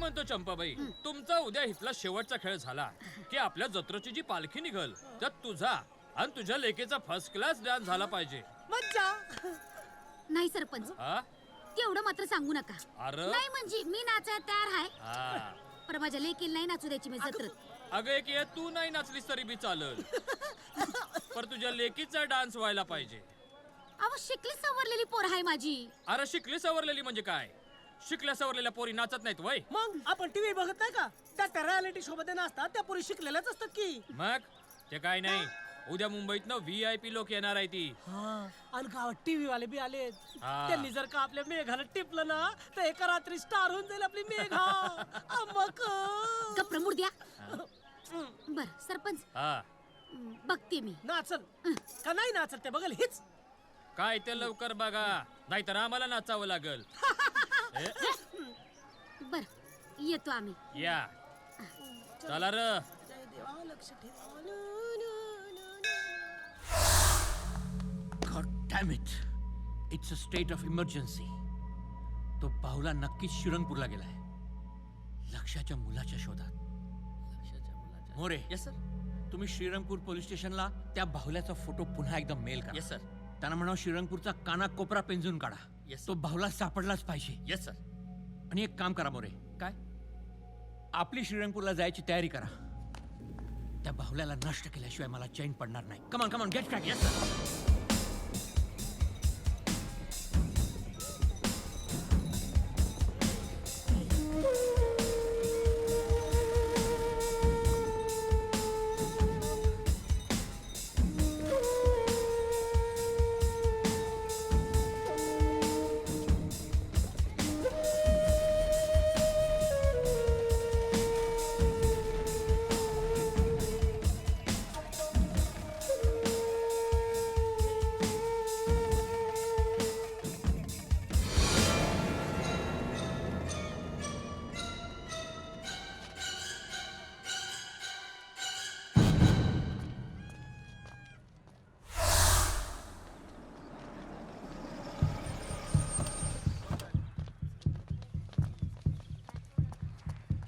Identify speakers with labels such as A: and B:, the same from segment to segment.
A: म्हणतो चंपाबाई, तुमचा उद्या इथला शेवटचा खेळ झाला की आपल्या जत्रेची जी पालखी निघल त्यात तुझा आणि तुझ्या लेकीचा फर्स्ट क्लास डान्स झाला पाहिजे.
B: मज्जा.
C: नाही सरपंच,
A: हा?
C: तेवढं मात्र सांगू नका.
A: अरे
C: नाही म्हणजे मी नाचायला तयार आहे,
A: हा.
C: पण माझ्या लेकीला नाही नाचू द्यायची मी जत्रेत.
A: अगं एक ये, तू नाही नाचलीस तरी बी चालल, पर तुझ्या लेकीचा डान्स व्हायला पाहिजे.
C: अहो शिकली सवरलेली पोर आहे माझी.
A: अरे शिकली सवरलेली म्हणजे काय? शिकल्या सवरलेल्या पोरी नाचत नाहीत वय.
B: मग आपण टीव्ही बघत नाही का? त्या रियालिटी शो मध्ये नसतात त्या पुरी शिकलेल्याच असतात की.
A: मग ते काय नाही, उद्या मुंबईतनं VIP लोक येणार आहे ती.
B: आणि गावात टीव्ही वाले बी आले.
A: हा.
B: त्यांनी जर का आपल्या मेघाला टिपलं ना तर एका रात्री स्टार होऊन जाईल आपली मेघा. मग
C: गप्प प्रमुड द्या. बर सरपंच,
A: हा
C: बघते मी.
B: नाचल का नाही नाचल ते बघल हीच.
A: काय ते लवकर बघा, नाहीतर आम्हाला नाचावं लागल.
C: बर येतो आम्ही.
A: या चला र.
B: लक्ष ठेवा.
D: God damn it. It's a state of emergency. तो बाहुला नक्कीच श्रीरंगपूरला गेलाय, लक्षाच्या मुलाच्या शोधात. More,
A: yes sir.
D: तुम्ही श्रीरंगपूर पोलीस स्टेशनला त्या बाहुल्याचा फोटो पुन्हा एकदा मेल करा.
A: Yes sir.
D: त्यांना म्हणा श्रीरंगपूरचा कानाकोपरा पेंजून काढा.
A: Yes,
D: तो बाहुला सापडलाच पाहिजे.
A: Yes sir.
D: आणि एक काम करा मोरे,
A: काय?
D: आपली श्रीरंगपूरला जायची तयारी करा. त्या बाहुल्याला नष्ट केल्याशिवाय मला चैन पडणार नाही. Come on come on get crack.
A: Yes sir.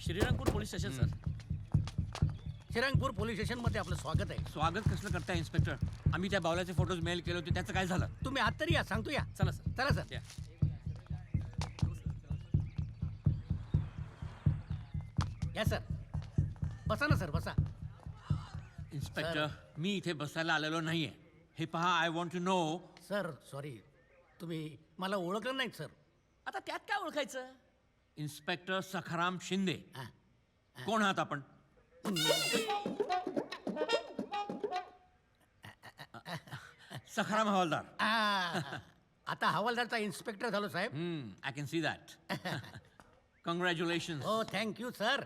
A: Shrirangpur police station sir.
E: Shrirangpur police station मध्ये आपलं स्वागत आहे.
D: स्वागत कसलं करताय इन्स्पेक्टर? आम्ही त्या बावल्याचे फोटोज मेल केले होते, त्याचं काय झालं?
E: तुम्ही आत तरी या, सांगतो या.
A: चला सर.
E: चला सर.
A: या.
E: या सर, बसा ना सर, बसा.
D: इन्स्पेक्टर, मी इथे बसायला आलेलो नाहीये. हे पहा, I want to know.
E: Sir sorry, तुम्ही मला ओळखलं नाहीत सर.
A: आता त्यात काय ओळखायचं?
D: इन्स्पेक्टर सखाराम शिंदे.
E: हा.
D: कोण आहात आपण? सखाराम हवालदार.
E: आता हवालदारचा इन्स्पेक्टर झालो साहेब.
D: I can see that. Congratulation.
E: हो थँक्यू सर.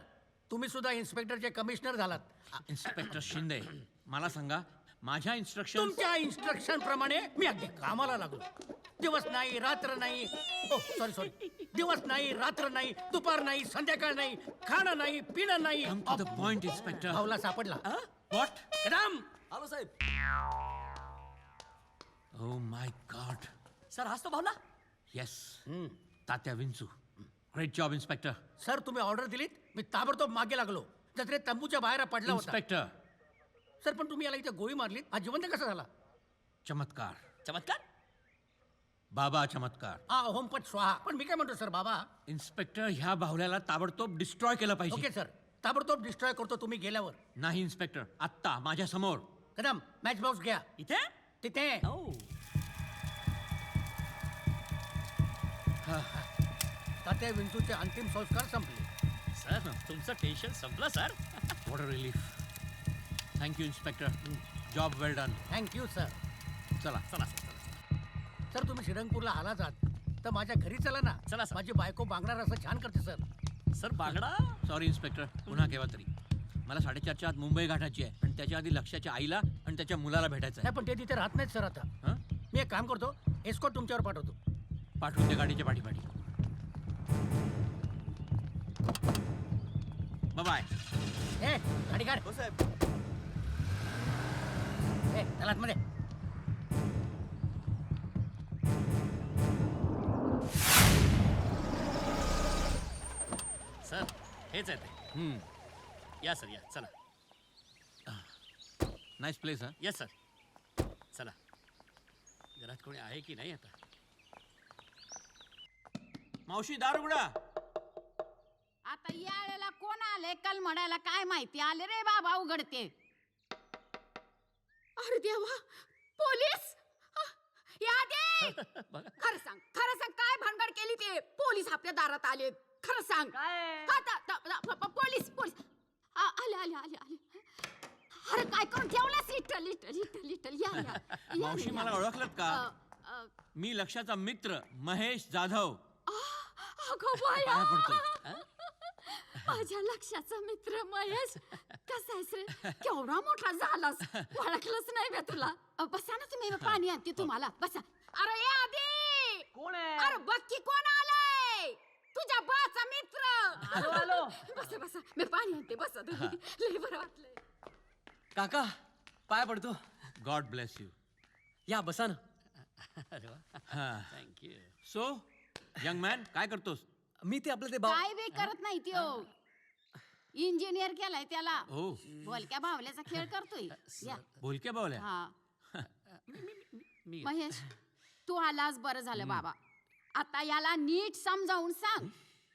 E: तुम्ही सुद्धा इन्स्पेक्टरचे कमिशनर झालात.
D: इन्स्पेक्टर शिंदे, मला सांगा, माझ्या इन्स्ट्रक्शन.
E: तुमच्या इन्स्ट्रक्शन प्रमाणे मी अगदी कामाला लागलो. दिवस नाही, रात्र नाही. ओ सॉरी सॉरी, दिवस नाही, रात्र नाही, दुपार नाही, संध्याकाळ नाही, खाणं नाही, पिणं नाही.
D: Come to the point inspector.
E: भावला सापडला.
D: व्हॉट?
E: कदम.
A: आलो साहेब.
D: Oh my God.
A: सर हाच तो भावला.
D: येस, तात्या विंचू. Great job inspector.
E: सर तुम्ही ऑर्डर दिलीत, मी ताबडतोब मागे लागलो. जत्रेत तंबूच्या बाहेर पडला होता.
D: इन्स्पेक्टर.
E: सर पण तुम्ही याला इथे गोळी मारलीत, हा जिवंत कसा झाला?
D: चमत्कार.
A: चमत्कार.
D: बाबा चमत्कार.
E: होमपट स्वाहा. पण मी काय म्हणतो सर बाबा.
D: इन्स्पेक्टर, ह्या बाहुल्याला ताबडतोब डिस्ट्रॉय केलं पाहिजे.
E: ओके सर, ताबडतोब डिस्ट्रॉय करतो तुम्ही गेल्यावर.
D: नाही इन्स्पेक्टर, आत्ता माझ्या समोर.
E: कदम मॅच बॉक्स घ्या.
A: इथे.
E: तिथे तात्या विंचूचे अंतिम संस्कार संपले.
A: सर तुमचं टेन्शन संपलं sir.
D: What a relief. Thank you inspector. Job well done.
E: Thank you sir.
D: चला
A: चला सर.
E: सर तुम्ही श्रीरंगपूरला आला जात तर माझ्या घरी चला ना.
A: चला सर.
E: माझी बायको बांगडा रस्सा छान करते सर.
A: सर बागडा.
D: सॉरी इन्स्पेक्टर, पुन्हा केव्हा तरी. मला 4:30च्या आत मुंबई गाठायची आहे, आणि त्याच्या आधी लक्ष्याच्या आईला आणि त्याच्या मुलाला भेटायचं आहे.
E: नाही पण ते तिथे राहत नाहीत सर आता.
D: हं?
E: मी एक काम करतो, एस्कॉट तुमच्यावर पाठवतो.
D: पाठवून त्या गाडीच्या पाठीपाठी. बाय.
E: ए गाडी काढ.
A: हो साहेब.
E: ए चला आतमध्ये.
A: सर हेच आहे ते. या सर, या चला.
D: नाईस प्लेस हा.
A: येस सर, चला. घरात कोणी आहे की नाही आता?
D: मावशी दार उघडा.
F: आता या वेळेला कोण आले कल म्हणायला काय माहिती. आले रे बाबा, उघडते. अरे देवा, पोलीस या दे. खरं सांग काय भानगड केली ते? पोलीस आपल्या दारात आले, खरं सांग. पोलीस आले. अरे काय करून ठेवलंस? लिटल या.
D: मावशी मला ओळखलत का? मी लक्षाचा मित्र महेश जाधव.
F: अगं बाया,
D: पाया पडतो.
F: माझ्या लक्षाचा मित्र महेश. कसा आहेस रे? केवढा मोठा झालास, ओळखलंच नाही बे तुला. बसा ना तुम्ही, पाणी आणते तुम्हाला, बसा. अरे या आधी.
B: कोण आहे?
F: अरे बघ की कोण आलंय. तुझ्या बाचा मित्र.
B: आलो.
F: बसा मी पाणी आणते, बसा तुम्ही. लय बरं वाटलंय.
B: काका पाय पडतो.
D: God bless you.
B: या बसा ना.
A: अरे वा,
D: हा.
A: थँक्यू.
D: सो यंग मॅन, काय करतोस?
B: मी ते आपलं ते
F: काय बी करत नाही त्यो. इंजिनियर केलाय त्याला.
D: हो,
F: बोलक्या भावल्याचा खेळ करतोय. या.
D: बोलक्या बावल्या.
F: हा.
A: मी
F: महेश, तू आलास बरं झालं बाबा. आता याला नीट समजावून सांग.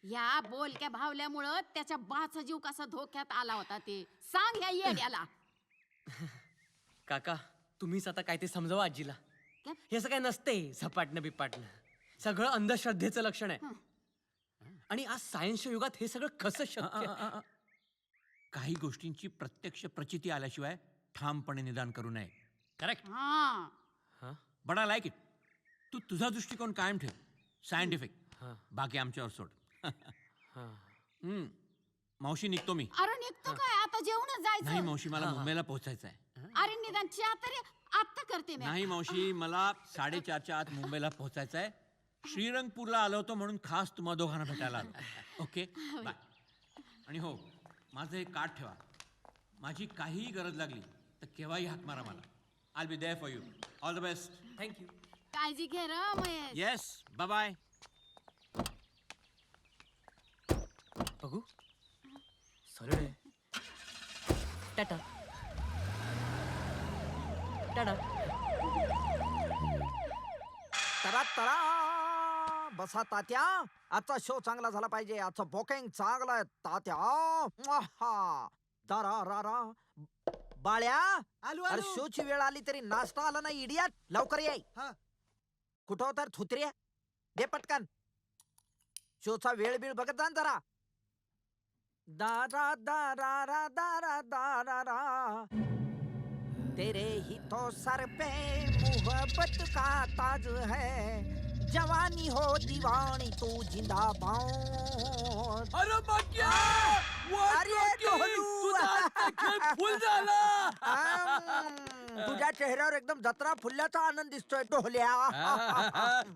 F: या बोलक्या भावल्यामुळं त्याच्या बाचा जीव कसा धोक्यात आला होता ते सांग ह्या येड्याला.
B: काका तुम्हीच आता काय ते समजावा आजीला.
F: काय?
B: हे असं काय नसते झपाटणं बिपाटणं. सगळं अंधश्रद्धेचं लक्षण आहे. आणि आज सायन्सच्या युगात हे सगळं कसं शक्य आहे?
D: काही गोष्टींची प्रत्यक्ष प्रचिती आल्याशिवाय ठामपणे निदान करू नये.
A: करेक्ट.
F: हा.
D: But I like it. तू तुझा दृष्टिकोन कायम ठेव, सायंटिफिक. बाकी आमच्यावर सोड. मावशी निघतो मी.
F: अरे निघतो काय? आता जेवणच
D: नाही
F: जायचं.
D: मावशी, मला मुंबईला पोहोचायचं आहे.
F: अरे निदान चहा तरी आत्ता करते मी.
D: नाही मावशी, मला 4:30च्या आत मुंबईला पोहोचायचं आहे. श्रीरंगपूरला आलो होतो म्हणून खास तुम्हा दोघांना भेटायला आलो. Okay bye. आणि हो, माझं एक कार्ड ठेवा. माझी काहीही गरज लागली तर केव्हाही हाक मारा मला. I be there for you. All the best.
B: Thank you.
F: काळजी घे र महेश.
D: Yes, bye bye.
B: बघू सरळ आहे. टाटा टाटा.
G: तरा बसा तात्या. आजचा शो चांगला झाला पाहिजे. आजचा बुकिंग चांगला आहे तात्या. दरा बाळ्या, अरे शोची वेळ आली तरी नाश्ता आला नाही. इडियट, लवकर ये. कुठं होता रे थुत्र्या? दे पटकन. शोचा वेळ बीळ बघत जा ना जरा. दारा दारा दारा दारा तेरे ही तो सर पे मोहब्बत का ताज है. जवानी हो दीवानी तू जिंदाबाद.
D: अरे मक्या,
G: अरे ढोलू.
D: फुल झाला.
G: तुझ्या चेहऱ्यावर एकदम जत्रा फुलल्याचा आनंद दिसतोय ढोल्या.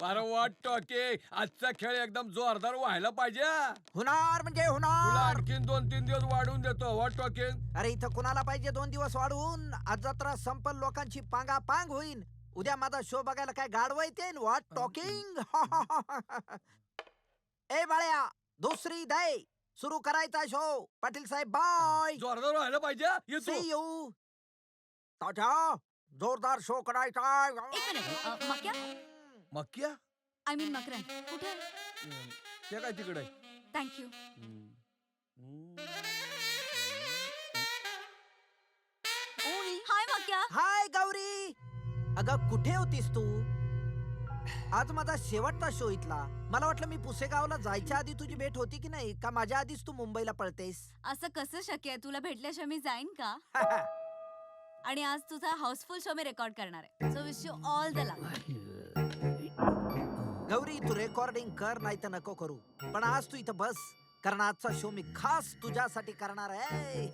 H: अरे वाट टॉके, आजचा खेळ एकदम जोरदार व्हायला पाहिजे.
G: होणार म्हणजे
H: तुला
G: होणार.
H: आणखीन 2-3 दिवस वाढवून देतो. वाट टॉके.
G: अरे इथं कुणाला पाहिजे 2 दिवस वाढवून? आज जत्रा संपल, लोकांची पांगापांग होईन. उद्या माझा शो बघायला काय गाडवा येते? What talking. ए बाळ्या, दुसरी दे. सुरू करायचा शो. पाटील साहेब बाय.
H: जोरदार व्हायला पाहिजे. येतो.
G: See you. ताजा जोरदार शो करायचा.
C: मक्या
H: मक्या
C: आय मीन मकरन कुठे?
H: ते काय तिकडे?
C: थँक्यू. हाय मक्या.
G: हाय गौरी. अगं कुठे होतीस तू? आज माझा शेवटचा शो इथला. मला वाटलं मी पुसेगावला जायच्या आधी तुझी भेट होती की नाही, का माझ्या आधीच तू मुंबईला पळतेस?
C: असं कसं शक्य आहे? तुला भेटल्याशिवाय मी जाईन का? आणि आज तुझा हाऊसफुल शो मी रेकॉर्ड करणार आहे. So wish you all the luck.
G: Gauri, तू रेकॉर्डिंग कर नाही तर नको करू, पण आज तू इथं बस, कारण आजचा शो मी खास तुझ्यासाठी करणार आहे.